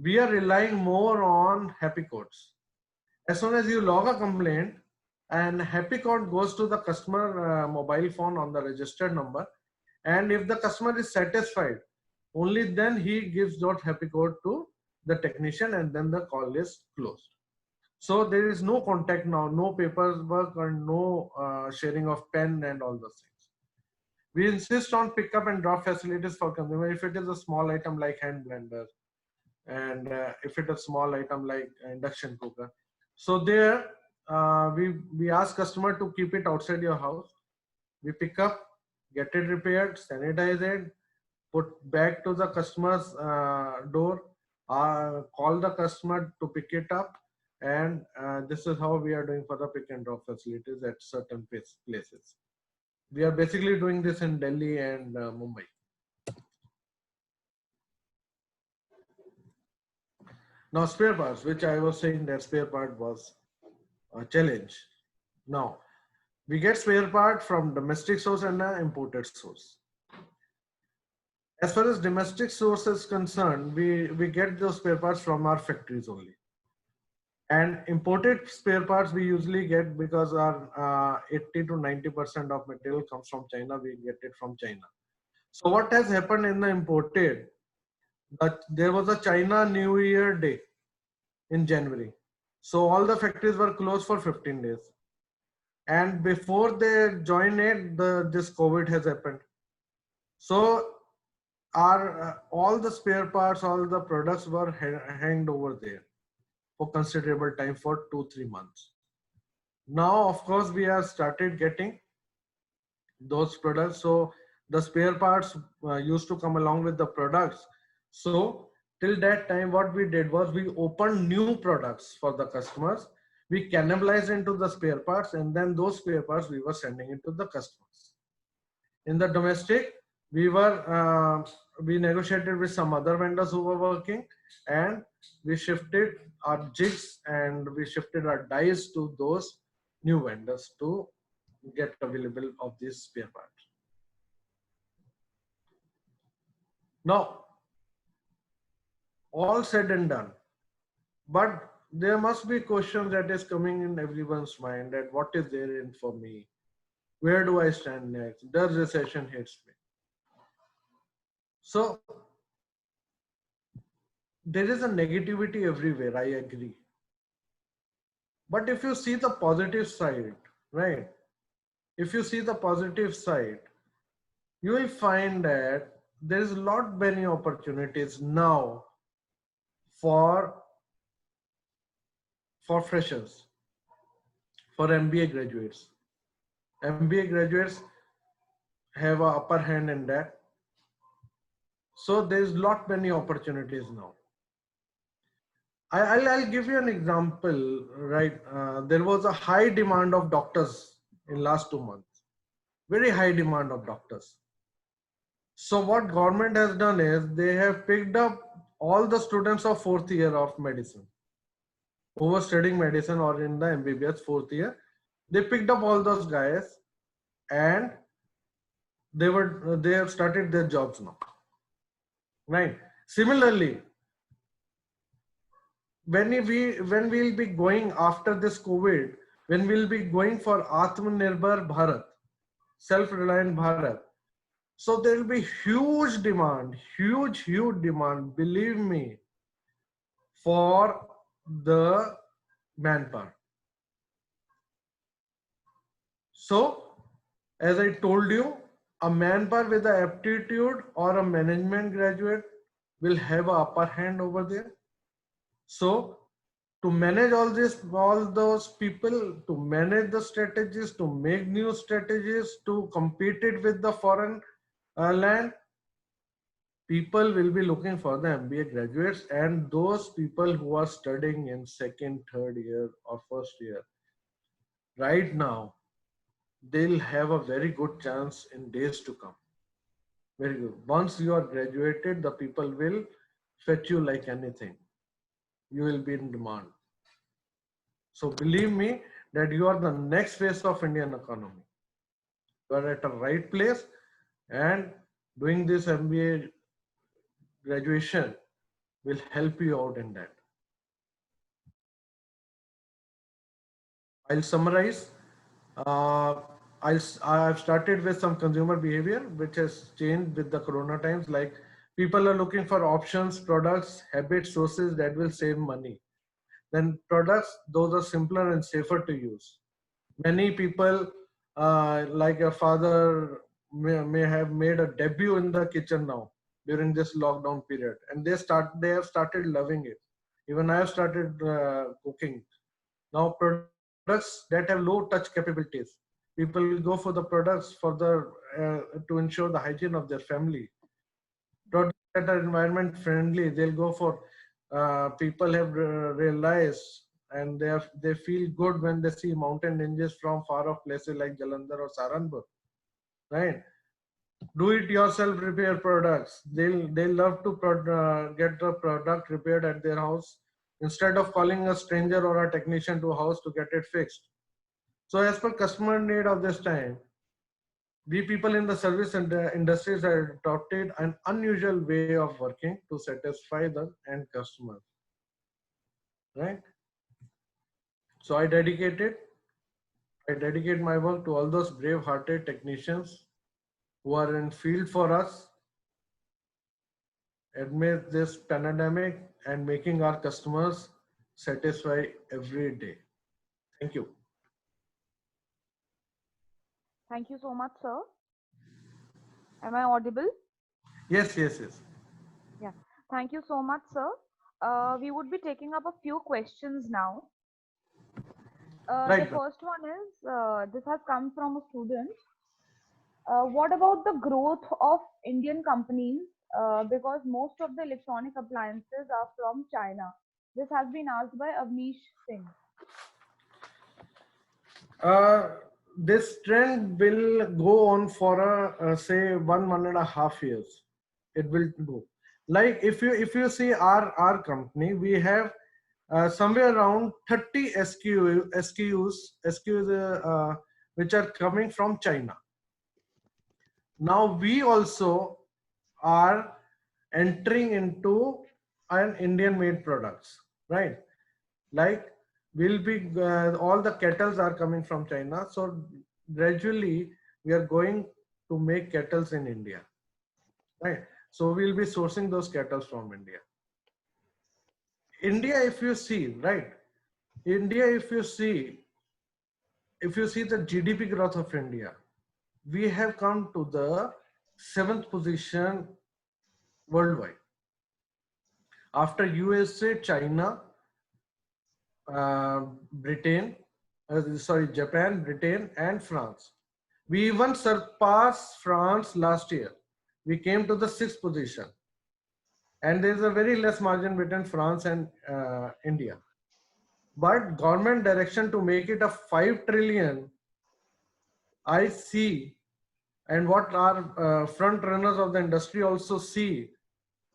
We are relying more on happy codes. As soon as you log a complaint, and happy code goes to the customer mobile phone on the registered number, and if the customer is satisfied, only then he gives that happy code to the technician, and then the call is closed. So there is no contact now, no paperwork, and no sharing of pen and all those things. We insist on pickup and drop facilities for consumer. If it is a small item like hand blender, and if it is a small item like induction cooker, so there we ask customer to keep it outside your house. We pick up, get it repaired, sanitize it, put back to the customer's door, call the customer to pick it up, and this is how we are doing for the pick and drop facilities at certain places. We are basically doing this in Delhi and Mumbai. Now spare parts, which I was saying that spare part was a challenge. Now we get spare part from domestic source and an imported source. As far as domestic source is concerned, we get those spare parts from our factories only. And imported spare parts we usually get because our 80 to 90% of material comes from China. We get it from China. So what has happened in the imported, that there was a China New Year day in January. So all the factories were closed for 15 days. And before they joined it, this COVID has happened. So all the spare parts, all the products were hanged over there for considerable time, for 2-3 months. Now, of course, we have started getting those products. So the spare parts used to come along with the products. So till that time, what we did was we opened new products for the customers. We cannibalized into the spare parts, and then those spare parts we were sending it to the customers. In the domestic, we negotiated with some other vendors who were working, and we shifted our jigs and we shifted our dies to those new vendors to get available of these spare parts. Now, all said and done, but there must be questions that is coming in everyone's mind, that what is there in for me? Where do I stand next? Does recession hits me? So there is a negativity everywhere, I agree. But if you see the positive side, right? If you see the positive side, you will find that there is a lot many opportunities now for freshers, for MBA graduates. MBA graduates have a upper hand in that. So there's lot many opportunities now. I'll give you an example, right? There was a high demand of doctors in last 2 months, very high demand of doctors. So what government has done is they have picked up all the students of 4th year of medicine, who were studying medicine or in the MBBS 4th year. They picked up all those guys and they have started their jobs now, right? Similarly, when we'll be going after this COVID, when we'll be going for Atmanirbhar Bharat, self-reliant Bharat, so there will be huge demand, huge demand, believe me, for the manpower. So, as I told you, a manpower with the aptitude or a management graduate will have a upper hand over there. So, to manage all those people, to manage the strategies, to make new strategies, to compete it with the foreign land, people will be looking for the MBA graduates and those people who are studying in 2nd, 3rd year or 1st year. Right now, they'll have a very good chance in days to come. Very good. Once you are graduated, the people will fetch you like anything. You will be in demand. So believe me that you are the next phase of Indian economy. You are at the right place and doing this MBA graduation will help you out in that. I'll summarize. Uh, I've started with some consumer behavior which has changed with the corona times. Like people are looking for options, products, habits, sources that will save money. Then products, those are simpler and safer to use. Many people, like your father, may have made a debut in the kitchen now during this lockdown period, and they have started loving it. Even I have started cooking now. Products that have low touch capabilities, people will go for the products for the to ensure the hygiene of their family. Products that are environment friendly, they'll go for. People have realized and they feel good when they see mountain ranges from far off places like Jalandhar or Saranpur, right? Do it yourself repair products. They love to get the product repaired at their house instead of calling a stranger or a technician to a house to get it fixed. So as per customer need of this time, we people in the service and industries have adopted an unusual way of working to satisfy the end customer, right? So I dedicate my work to all those brave-hearted technicians who are in field for us amid this pandemic and making our customers satisfied every day. Thank you. Thank you so much, sir. Am I audible? Yes. Yeah. Thank you so much, sir. We would be taking up a few questions now. The Right. first one is this has come from a student. What about the growth of Indian companies? Because most of the electronic appliances are from China. This has been asked by Avnish Singh. This trend will go on for say 1.5 years. It will go. Like if you see our company, we have somewhere around 30 SKUs which are coming from China. Now we also are entering into an Indian made products, right? Like will be all the kettles are coming from China. So gradually we are going to make kettles in India, right? So we'll be sourcing those kettles from India. India, if you see, right? India, if you see the GDP growth of India, we have come to the 7th position worldwide after USA, China, Japan, Britain, and France. We even surpassed France last year. We came to the 6th position. And there is a very less margin between France and India. But government direction to make it a 5 trillion, I see, and what our front runners of the industry also see,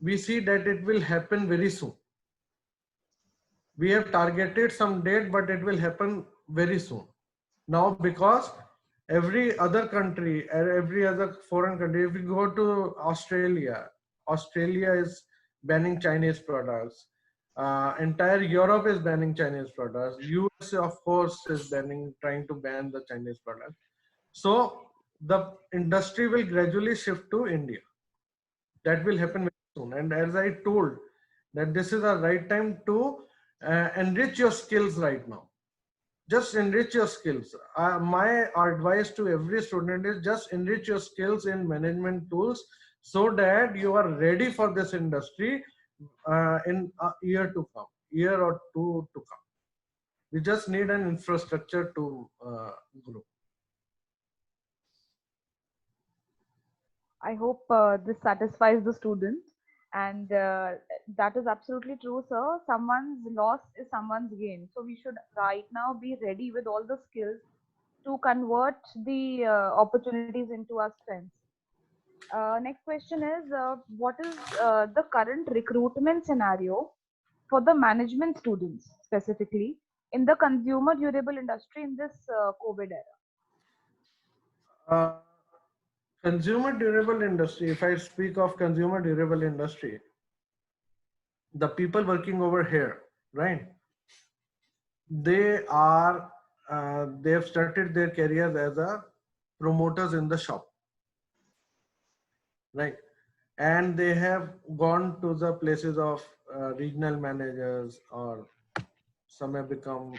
we see that it will happen very soon. We have targeted some date, but it will happen very soon. Now, because every other country, every other foreign country, if we go to Australia, Australia is banning Chinese products. Entire Europe is banning Chinese products. US, of course, is trying to ban the Chinese products. So the industry will gradually shift to India. That will happen very soon. And as I told, that this is the right time to enrich your skills right now. Just enrich your skills. My advice to every student is just enrich your skills in management tools so that you are ready for this industry in a year to come, year or two to come. We just need an infrastructure to grow. I hope this satisfies the student. And that is absolutely true, sir. Someone's loss is someone's gain. So we should right now be ready with all the skills to convert the opportunities into our strengths. Next question is, what is the current recruitment scenario for the management students specifically in the consumer durable industry in this COVID era? Uh, Consumer durable industry, if I speak of consumer durable industry, the people working over here, right? They are, they have started their careers as a promoters in the shop, right? And they have gone to the places of regional managers, or some have become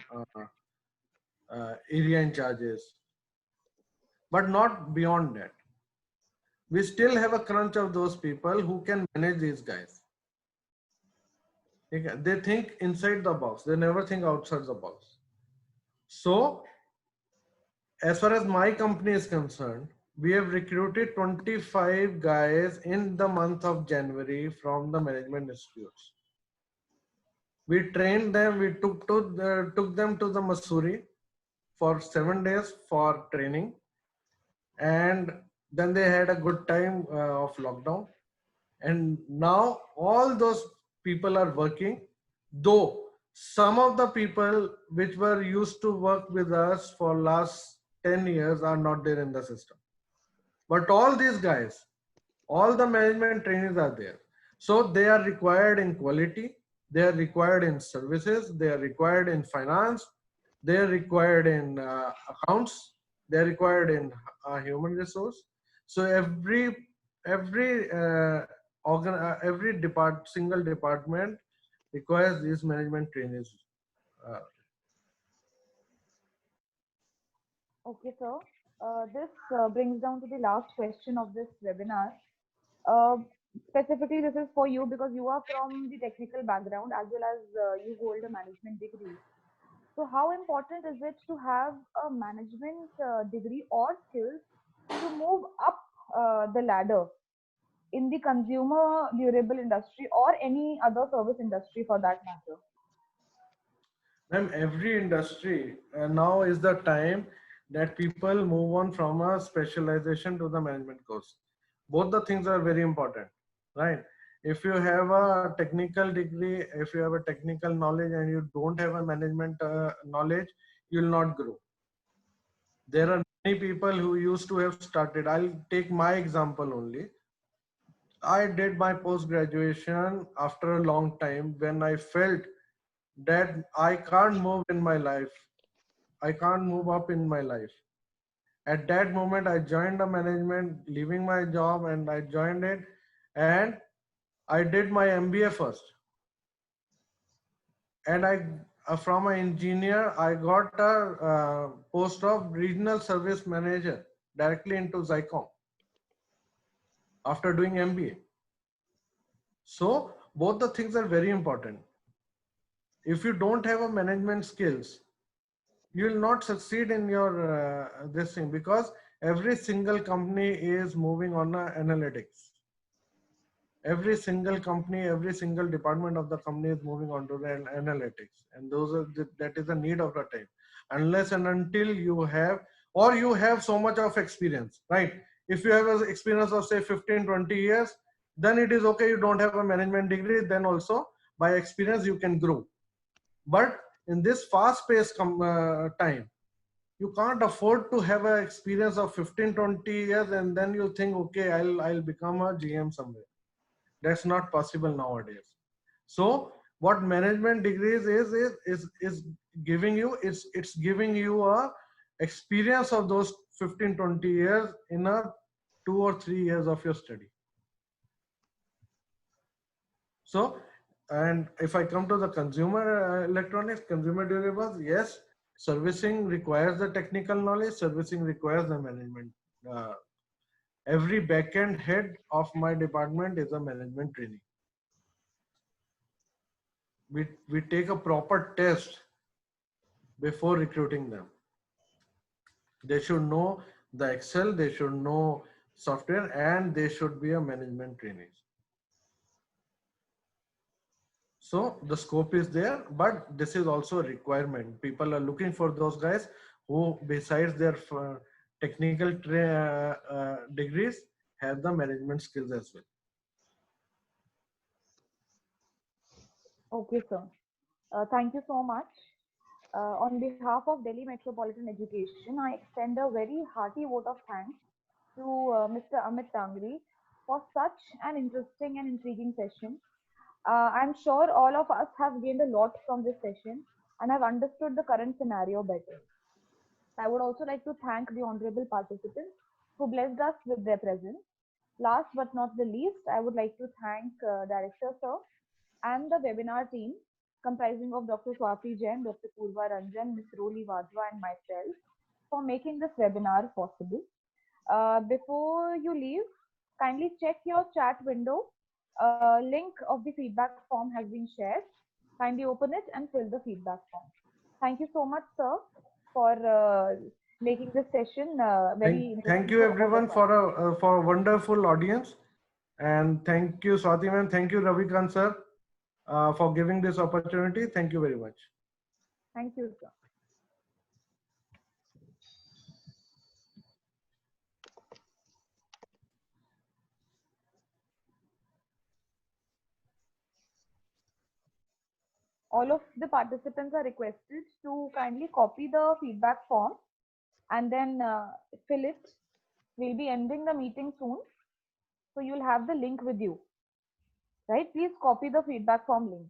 area in charges, but not beyond that. We still have a crunch of those people who can manage these guys. They think inside the box, they never think outside the box. So as far as my company is concerned, we have recruited 25 guys in the month of January from the management institutes. We trained them, we took them to the Missouri for 7 days for training, and then they had a good time of lockdown. And now all those people are working, though some of the people which were used to work with us for last 10 years are not there in the system. But all these guys, all the management trainees are there. So they are required in quality, they are required in services, they are required in finance, they are required in accounts, they are required in human resource. So every single department requires these management trainees. Uh, Okay, sir. This brings down to the last question of this webinar. Uh, Specifically, this is for you because you are from the technical background as well as you hold a management degree. So, how important is it to have a management degree or skills to move up the ladder in the consumer durable industry or any other service industry for that matter? Ma'am, every industry now is the time that people move on from a specialization to the management course. Both the things are very important, right? If you have a technical degree, if you have a technical knowledge and you don't have a management knowledge, you'll not grow. There are many people who used to have started. I'll take my example only. I did my post graduation after a long time when I felt that I can't move in my life. I can't move up in my life. At that moment, I joined the management, leaving my job, and I joined it. And I did my MBA first. And from an engineer, I got a post of regional service manager directly into Zycom after doing MBA. So both the things are very important. If you don't have a management skills, you will not succeed in your this thing, because every single company is moving on analytics. Every single company, every single department of the company is moving on to the analytics, and those are that is the need of the time. Unless and until you have, or you have so much of experience, right? If you have an experience of say 15-20 years, then it is okay. You don't have a management degree, then also by experience you can grow. But in this fast-paced time, you can't afford to have an experience of 15-20 years and then you think, okay, I'll become a GM somewhere. That's not possible nowadays. So what management degrees is giving you, it's giving you a experience of those 15-20 years in a 2 or 3 years of your study. So, and if I come to the consumer electronics, consumer durables, yes, servicing requires the technical knowledge, servicing requires the management. Uh, every backend head of my department is a management trainee. We take a proper test before recruiting them. They should know the Excel, they should know software, and they should be a management trainees. So the scope is there, but this is also a requirement. People are looking for those guys who, besides their technical degrees, have the management skills as well. Okay, sir. Thank you so much. On behalf of Delhi Metropolitan Education, I extend a very hearty vote of thanks to Mr. Amit Tangri for such an interesting and intriguing session. I'm sure all of us have gained a lot from this session and have understood the current scenario better. I would also like to thank the honorable participants who blessed us with their presence. Last but not the least, I would like to thank Director Sir and the webinar team comprising of Dr. Swati Jain, Dr. Purva Ranjan, Ms. Roli Wadhwa and myself for making this webinar possible. Before you leave, kindly check your chat window. Link of the feedback form has been shared. Kindly open it and fill the feedback form. Thank you so much, sir, for making this session very interesting. Thank you everyone for a wonderful audience, and thank you Swati ma'am, thank you Ravikant sir for giving this opportunity. Thank you very much. Thank you, sir. All of the participants are requested to kindly copy the feedback form and then fill it. We'll be ending the meeting soon, so you'll have the link with you. Right? Please copy the feedback form link.